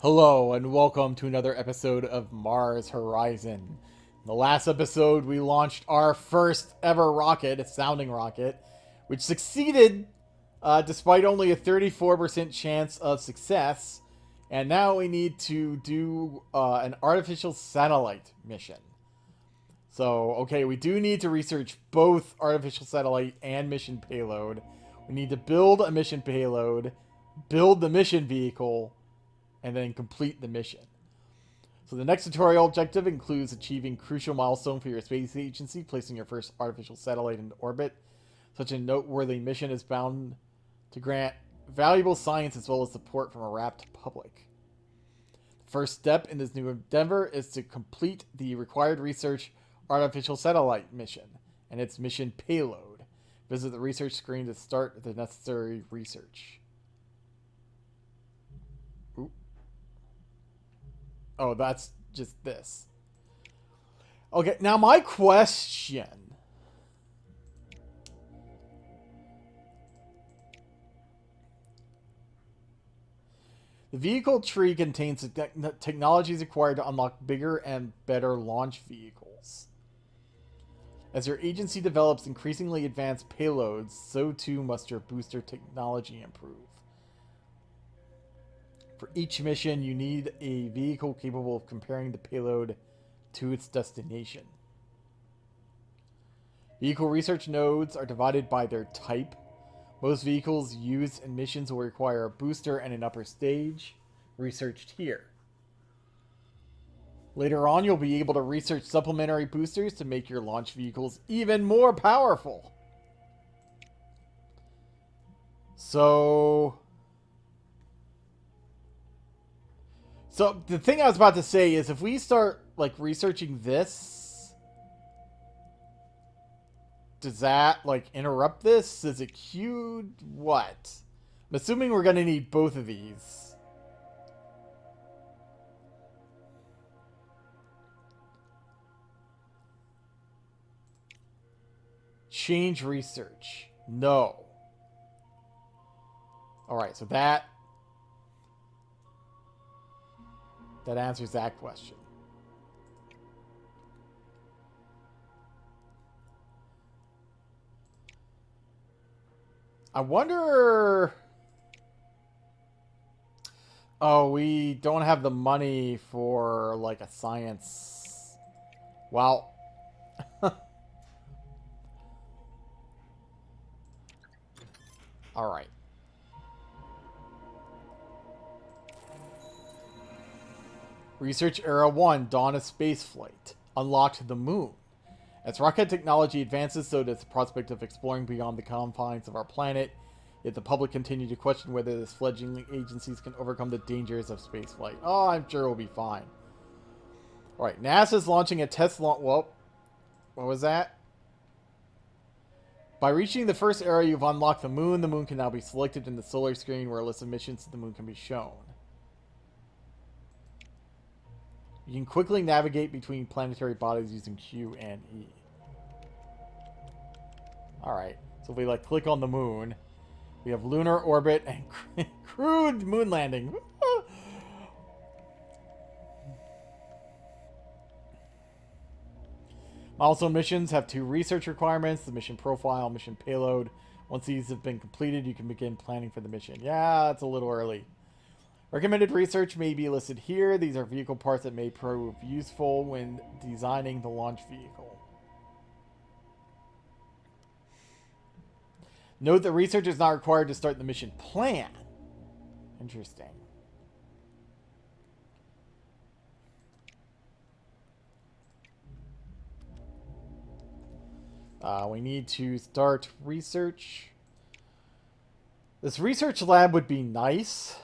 Hello, and welcome to another episode of Mars Horizon. In the last episode, we launched our first ever rocket, a sounding rocket, which succeeded despite only a 34% chance of success. And now we need to do an artificial satellite mission. So, okay, we do need to research both artificial satellite and mission payload. We need to build a mission payload, build the mission vehicle, and then complete the mission. So the next tutorial objective includes achieving crucial milestone for your space agency, placing your first artificial satellite into orbit. Such a noteworthy mission is bound to grant valuable science as well as support from a rapt public. The first step in this new endeavor is to complete the required research artificial satellite mission and its mission payload. Visit the research screen to start the necessary research. Oh, that's just this. Okay, now my question. The vehicle tree contains the technologies required to unlock bigger and better launch vehicles. As your agency develops increasingly advanced payloads, so too must your booster technology improve. For each mission, you need a vehicle capable of comparing the payload to its destination. Vehicle research nodes are divided by their type. Most vehicles used in missions will require a booster and an upper stage, researched here. Later on, you'll be able to research supplementary boosters to make your launch vehicles even more powerful. So the thing I was about to say is if we start like researching this, does that like interrupt this? Is it queued? What? I'm assuming we're gonna need both of these. Change research. No. Alright, so that answers that question. I wonder... Oh, we don't have the money for, like, a science... Well... Alright. Research Era 1, Dawn of Spaceflight. Unlocked the moon. As rocket technology advances, so does the prospect of exploring beyond the confines of our planet. Yet the public continue to question whether the fledgling agencies can overcome the dangers of spaceflight. Oh, I'm sure we'll be fine. Alright, NASA's launching a test launch... Well, what was that? By reaching the first era, you've unlocked the moon. The moon can now be selected in the solar screen where a list of missions to the moon can be shown. You can quickly navigate between planetary bodies using Q and E. Alright, so if we like click on the moon, we have lunar orbit and crewed moon landing. Milestone missions have 2 research requirements, the mission profile, mission payload. Once these have been completed, you can begin planning for the mission. Yeah, it's a little early. Recommended research may be listed here. These are vehicle parts that may prove useful when designing the launch vehicle. Note that research is not required to start the mission plan. Interesting. We need to start research. This research lab would be nice.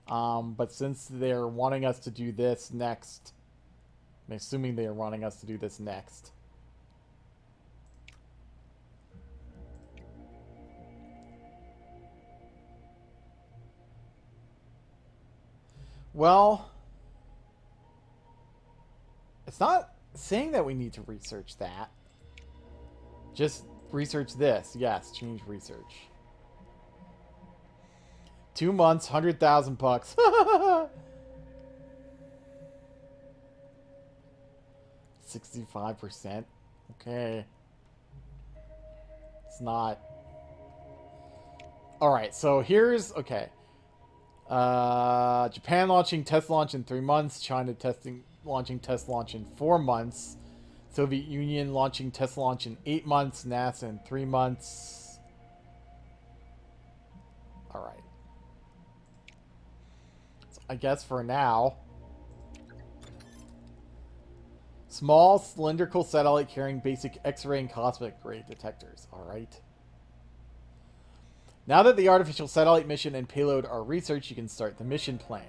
But since they're wanting us to do this next, I'm assuming they are wanting us to do this next. Well, it's not saying that we need to research that. Just research this. Yes, change research. 2 months, 100,000 bucks. 65%. Okay. It's not. Alright, so here's... Okay. Japan launching test launch in 3 months. China launching test launch in 4 months. Soviet Union launching test launch in 8 months. NASA in 3 months. Alright. So I guess for now... Small cylindrical satellite carrying basic X-ray and cosmic ray detectors. Alright. Now that the artificial satellite mission and payload are researched, you can start the mission plan.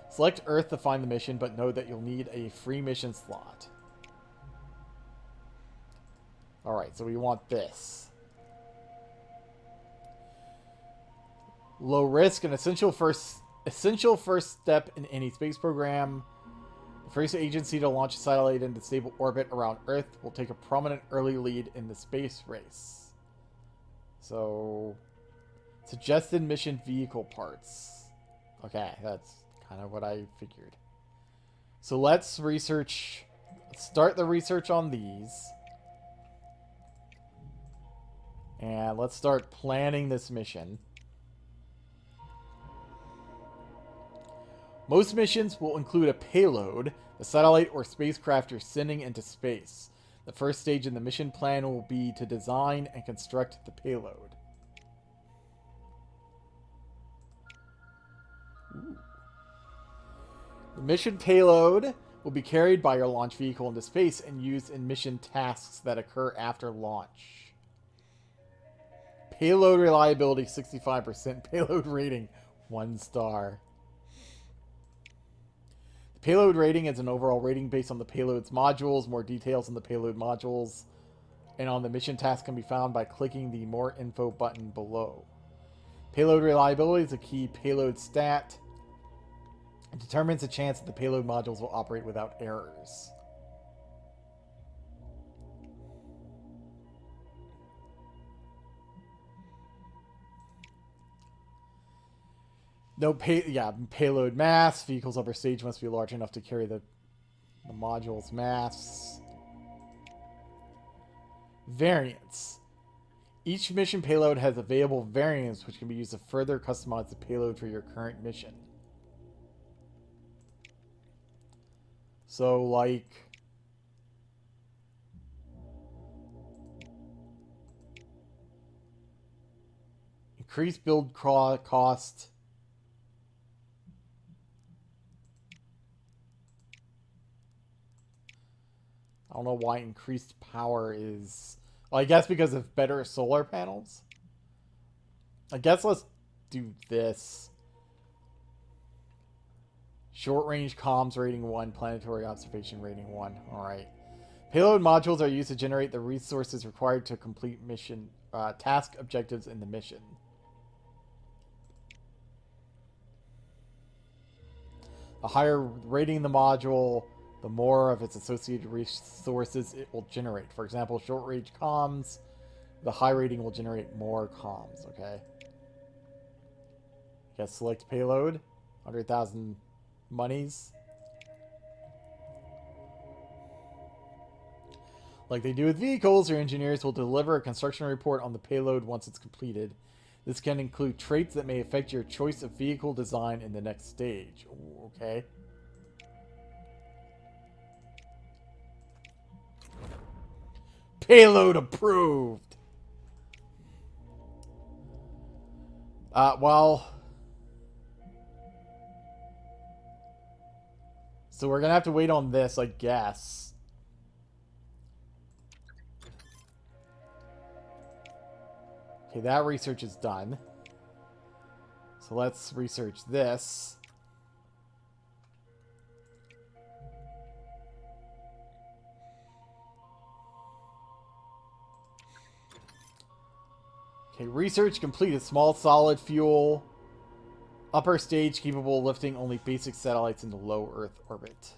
Select Earth to find the mission, but know that you'll need a free mission slot. Alright, so we want this. Low risk, an essential first step in any space program. The first agency to launch a satellite into stable orbit around Earth will take a prominent early lead in the space race. So, suggested mission vehicle parts. Okay, that's kind of what I figured. So let's research. Let's start the research on these. And let's start planning this mission. Most missions will include a payload, the satellite or spacecraft you're sending into space. The first stage in the mission plan will be to design and construct the payload. Ooh. The mission payload will be carried by your launch vehicle into space and used in mission tasks that occur after launch. Payload reliability 65%. Payload rating 1 star. The payload rating is an overall rating based on the payload's modules. More details on the payload modules and on the mission task can be found by clicking the More Info button below. Payload reliability is a key payload stat. It determines the chance that the payload modules will operate without errors. Payload mass. Vehicles over stage must be large enough to carry the module's mass. Variants. Each mission payload has available variants which can be used to further customize the payload for your current mission. So, like... increased build cost... I don't know why increased power is... Well, I guess because of better solar panels? I guess let's do this. Short range comms rating 1, planetary observation rating 1. Alright. Payload modules are used to generate the resources required to complete mission task objectives in the mission. The higher rating the module, the more of its associated resources it will generate. For example, short-range comms, the high rating will generate more comms, okay? Guess select payload, 100,000 monies. Like they do with vehicles, your engineers will deliver a construction report on the payload once it's completed. This can include traits that may affect your choice of vehicle design in the next stage. Ooh, okay. Payload approved. Well. So we're gonna have to wait on this, I guess. Okay, that research is done. So let's research this. Okay, research completed. Small solid fuel. Upper stage capable of lifting only basic satellites into low Earth orbit.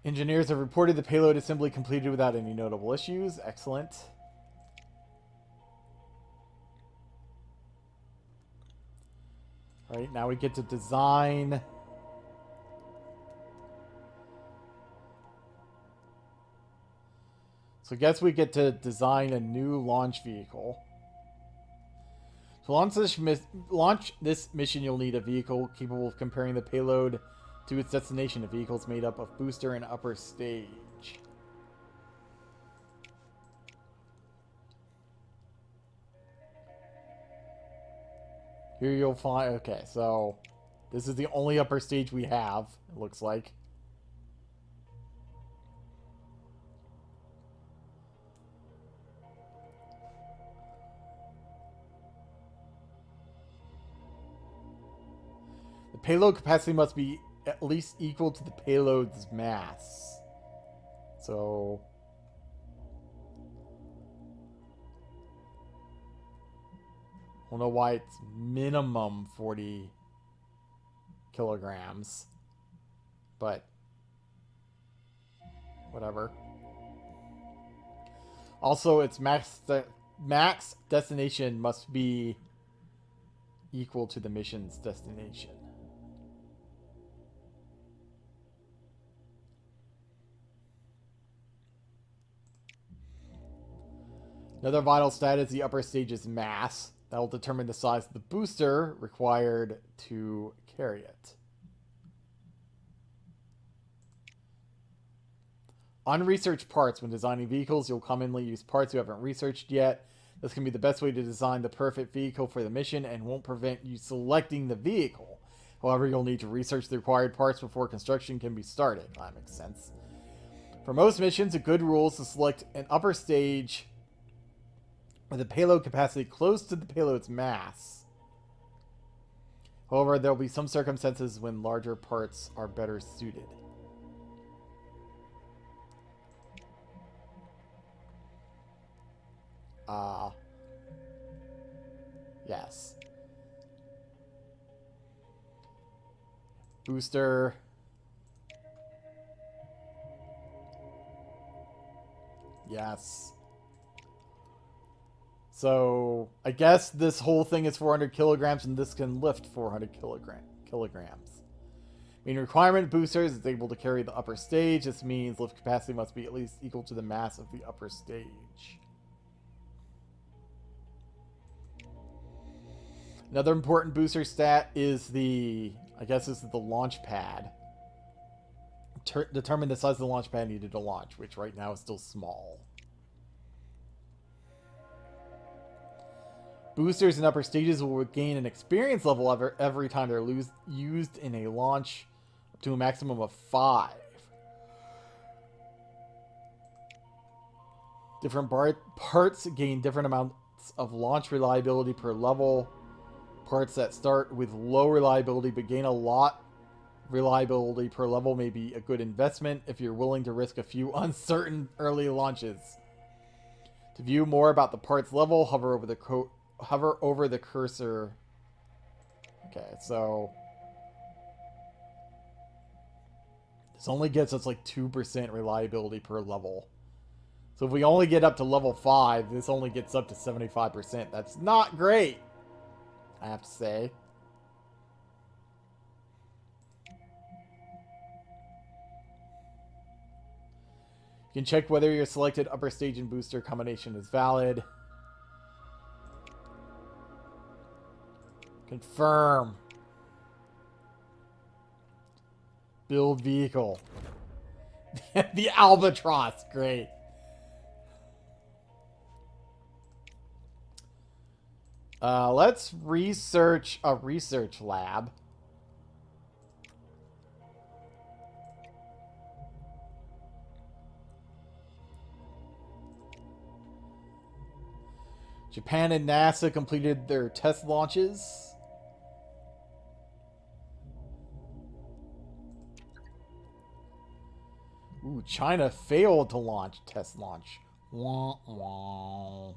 Engineers have reported the payload assembly completed without any notable issues. Excellent. All right, now we get to design. So I guess we get to design a new launch vehicle. To launch this mission, you'll need a vehicle capable of comparing the payload to its destination. A vehicle is made up of booster and upper stage. Here you'll find... Okay, so this is the only upper stage we have, it looks like. The payload capacity must be at least equal to the payload's mass. So... I don't know why it's minimum 40 kilograms. But... whatever. Also, its max destination must be equal to the mission's destination. Another vital stat is the upper stage's mass. That will determine the size of the booster required to carry it. Unresearched parts. When designing vehicles, you'll commonly use parts you haven't researched yet. This can be the best way to design the perfect vehicle for the mission and won't prevent you selecting the vehicle. However, you'll need to research the required parts before construction can be started. That makes sense. For most missions, a good rule is to select an upper stage with a payload capacity close to the payload's mass. However, there will be some circumstances when larger parts are better suited. Yes. Booster. Yes. So, I guess this whole thing is 400 kilograms, and this can lift 400 kilograms. Main requirement, boosters is able to carry the upper stage. This means lift capacity must be at least equal to the mass of the upper stage. Another important booster stat is the, I guess this is the launch pad. Determine the size of the launch pad needed to launch, which right now is still small. Boosters in upper stages will gain an experience level every time they're used in a launch up to a maximum of 5. Different parts gain different amounts of launch reliability per level. Parts that start with low reliability but gain a lot reliability per level may be a good investment if you're willing to risk a few uncertain early launches. To view more about the parts level, hover over the cursor. Okay, so this only gets us like 2% reliability per level. So if we only get up to level 5, this only gets up to 75%. That's not great, I have to say. You can check whether your selected upper stage and booster combination is valid. Confirm. Build vehicle. The Albatross. Great. Let's research a research lab. Japan and NASA completed their test launches. Ooh, China failed to launch test launch. Wah, wah.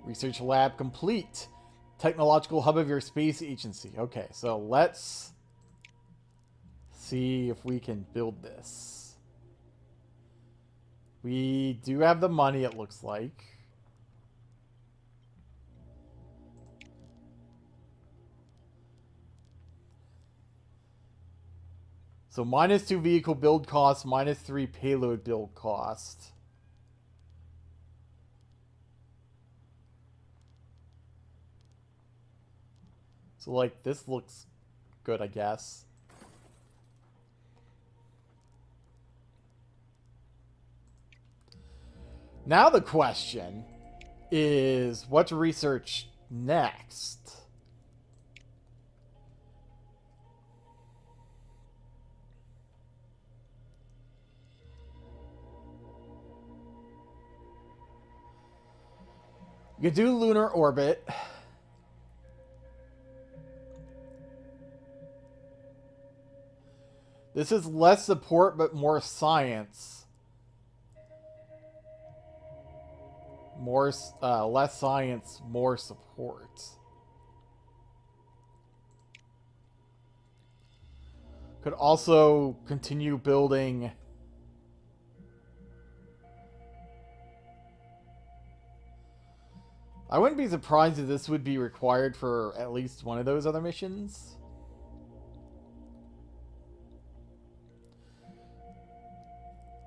Research lab complete. technological hub of your space agency. Okay, so let's see if we can build this. We do have the money, it looks like. So -2 vehicle build cost, -3 payload build cost. So, like, this looks good, I guess. Now the question is, what to research next? You could do lunar orbit. This is less support, but more science. Less science, more support. Could also continue building. I wouldn't be surprised if this would be required for at least one of those other missions.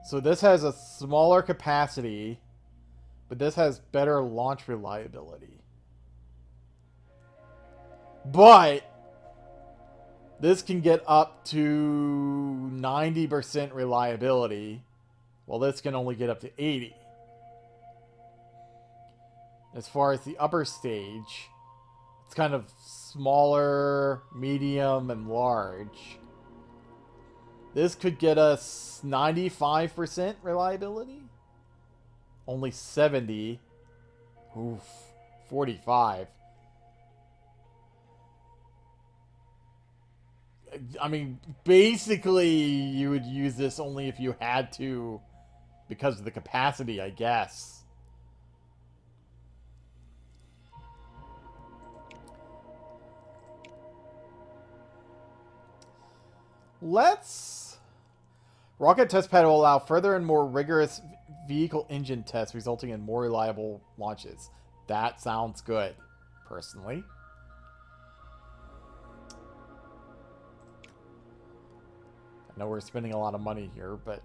So this has a smaller capacity, but this has better launch reliability. But this can get up to 90% reliability, while this can only get up to 80. As far as the upper stage, it's kind of smaller, medium, and large. This could get us 95% reliability. Only 70. Oof. 45. I mean, basically, you would use this only if you had to, because of the capacity, I guess. Let's... Rocket test pad will allow further and more rigorous vehicle engine tests, resulting in more reliable launches. That sounds good, personally. I know we're spending a lot of money here, but...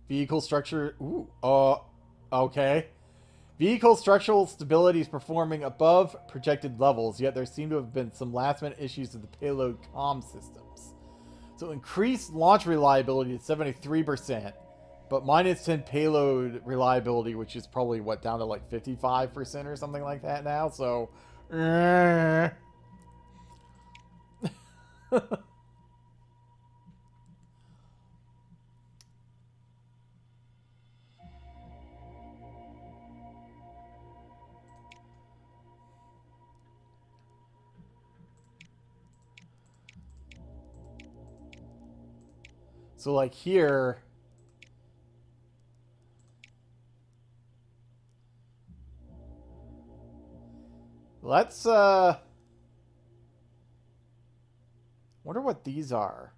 Vehicle structure... Ooh, okay. Vehicle structural stability is performing above projected levels, yet there seem to have been some last-minute issues with the payload comm systems. So increased launch reliability to 73%, but -10 payload reliability, which is probably, what, down to like 55% or something like that now, so... So, like, here... Let's, wonder what these are.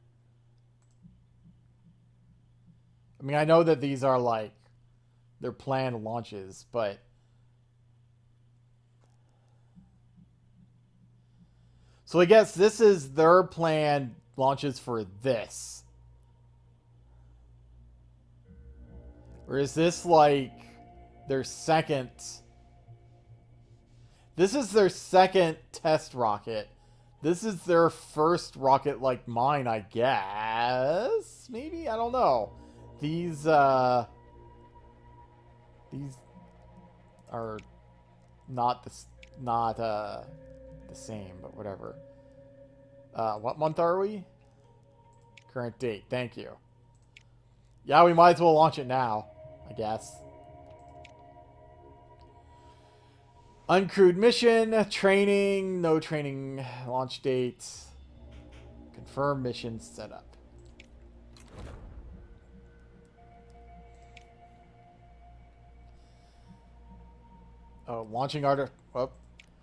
I mean, I know that these are, like, they're planned launches, but... So I guess this is their planned launches for this. Or is this, like, their second... This is their second test rocket. This is their first rocket like mine, I guess? Maybe? I don't know. These are not the same, but whatever. What month are we? Current date. Thank you. Yeah, we might as well launch it now, I guess. Uncrewed mission, training, no training, launch date, confirm mission setup. Launching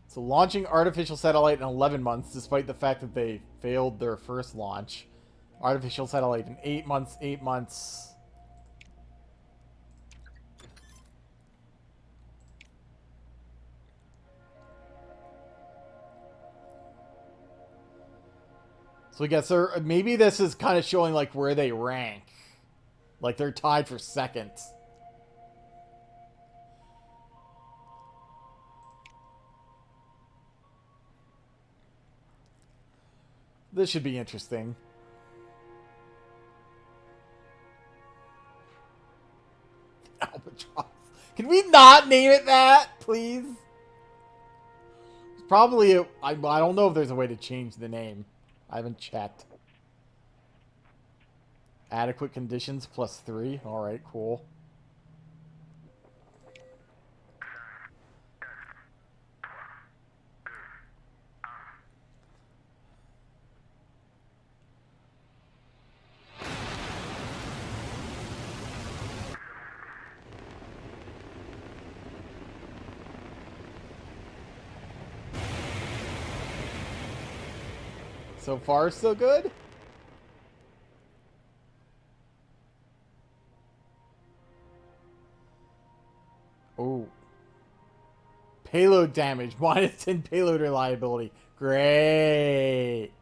so launching artificial satellite in 11 months, despite the fact that they failed their first launch. Artificial satellite in 8 months, 8 months. So I guess maybe this is kind of showing like where they rank. Like they're tied for second. This should be interesting. Albatross. Can we not name it that, please? It's probably I don't know if there's a way to change the name. I haven't checked. Adequate conditions +3. Alright, cool. So far, so good? Oh. Payload damage. -10 payload reliability. Great.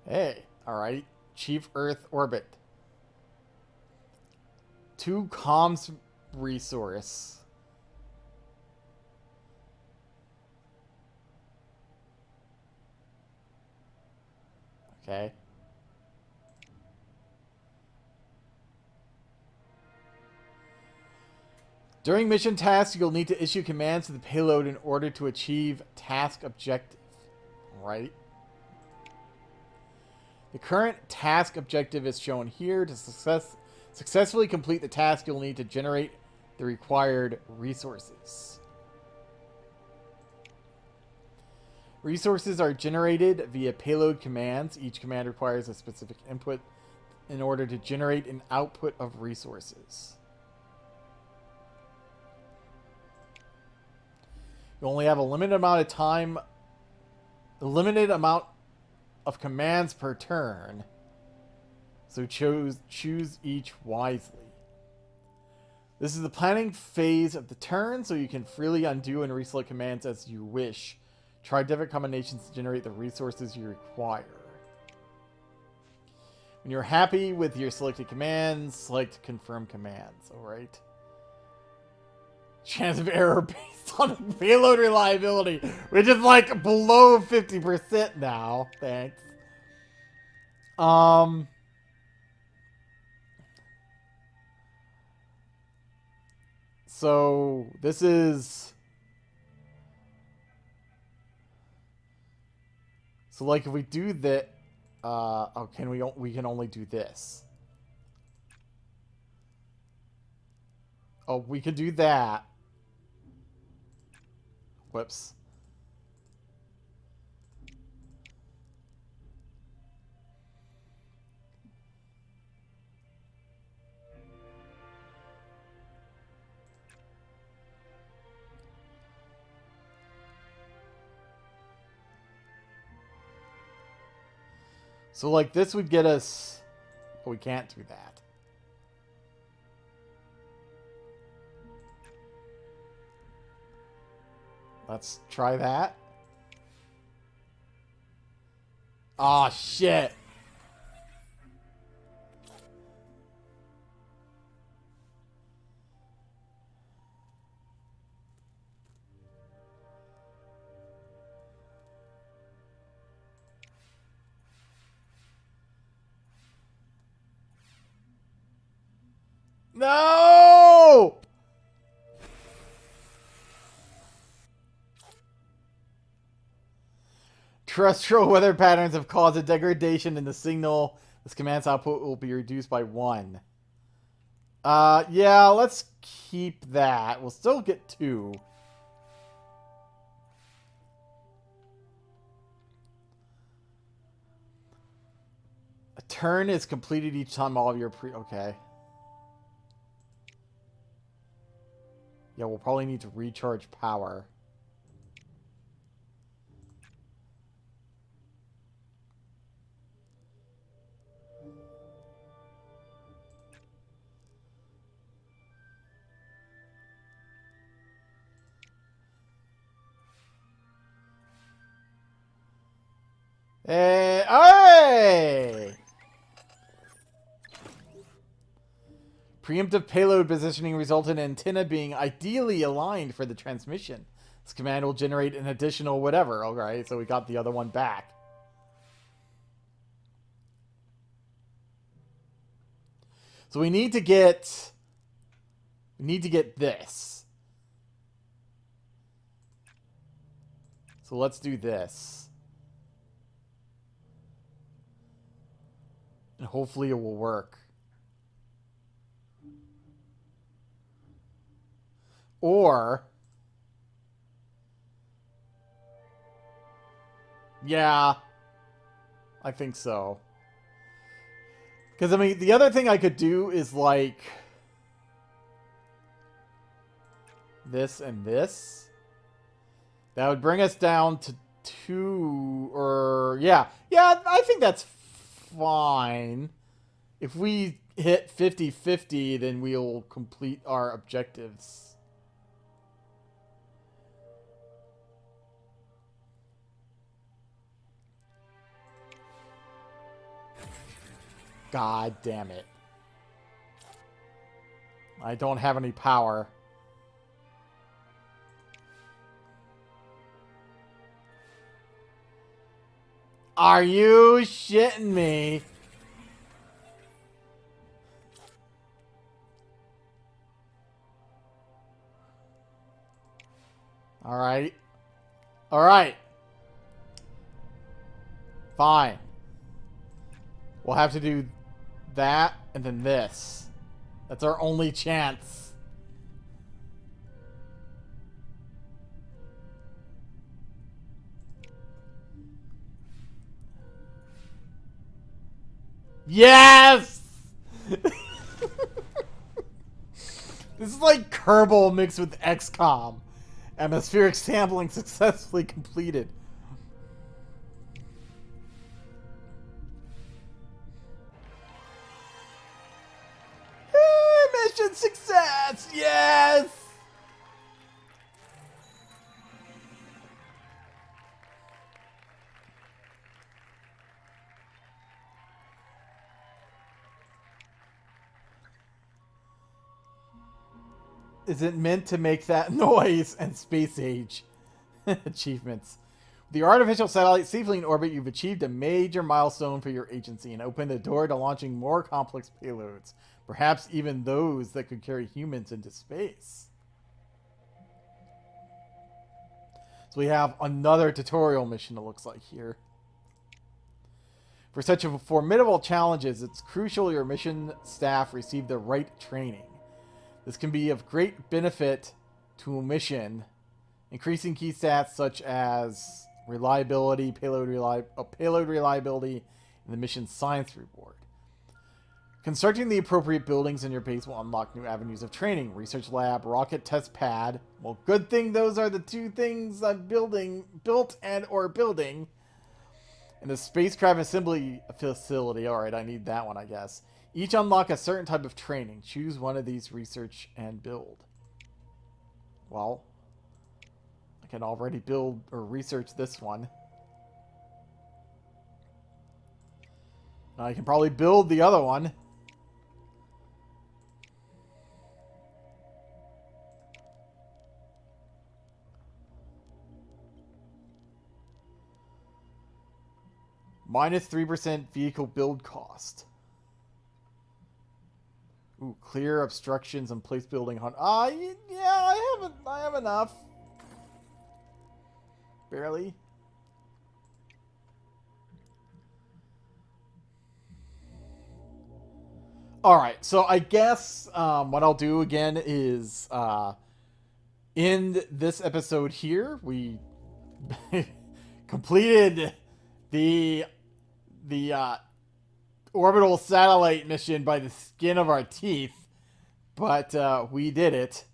Hey, alright. Chief Earth orbit. 2 comms resource. Okay. During mission tasks, you'll need to issue commands to the payload in order to achieve task objective. Alright. The current task objective is shown here. To successfully complete the task, you'll need to generate the required resources. Resources are generated via payload commands. Each command requires a specific input in order to generate an output of resources. You only have a limited amount of time, a limited amount of commands per turn, so choose each wisely. This is the planning phase of the turn, so you can freely undo and reselect commands as you wish. Try different combinations to generate the resources you require. When you're happy with your selected commands, select confirm commands. Alright. Chance of error based on payload reliability, which is like below 50% now. Thanks. So this is so like if we do that, oh, we can only do this. Oh, we could do that. Whoops. So like this would get us, but we can't do that. Let's try that. Aw, shit. No! Terrestrial weather patterns have caused a degradation in the signal This command's output will be reduced by 1. Yeah, let's keep that. We'll still get 2. A turn is completed each time all of your okay. Yeah, we'll probably need to recharge power. Hey! Preemptive payload positioning resulted in antenna being ideally aligned for the transmission. This command will generate an additional whatever. Alright, so we got the other one back. So we need to get... We need to get this. So let's do this. And hopefully it will work. Or... Yeah. I think so. Because, I mean, the other thing I could do is, like... this and this. That would bring us down to 2, or... Yeah, I think that's fine. If we hit 50-50, then we'll complete our objectives. God damn it. I don't have any power. Are you shitting me? Alright. Alright. Fine. We'll have to do that and then this. That's our only chance. Yes! This is like Kerbal mixed with XCOM. Atmospheric sampling successfully completed. Mission success! Yes! Is it meant to make that noise? And space age. Achievements. With the artificial satellite safely in orbit, you've achieved a major milestone for your agency and opened the door to launching more complex payloads. Perhaps even those that could carry humans into space. So we have another tutorial mission, it looks like, here. For such a formidable challenges, it's crucial your mission staff receive the right training. This can be of great benefit to a mission, increasing key stats such as reliability, payload reliability, and the mission's science reward. Constructing the appropriate buildings in your base will unlock new avenues of training. Research lab, rocket test pad. Well, good thing those are the 2 things I'm built and or building. And the spacecraft assembly facility. Alright, I need that one, I guess. Each unlock a certain type of training. Choose one of these, research, and build. Well, I can already build or research this one. Now I can probably build the other one. Minus 3% vehicle build cost. Ooh, clear obstructions and place building hunt. Yeah, I have enough. Barely. All right, so I guess what I'll do again is end this episode here. We completed the the orbital satellite mission by the skin of our teeth, but we did it.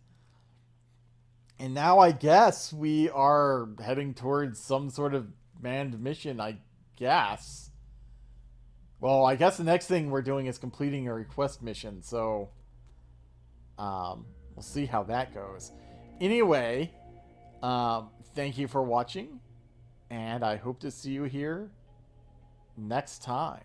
And now I guess we are heading towards some sort of manned mission, I guess. Well, I guess the next thing we're doing is completing a request mission, so we'll see how that goes. Anyway, thank you for watching, and I hope to see you here next time.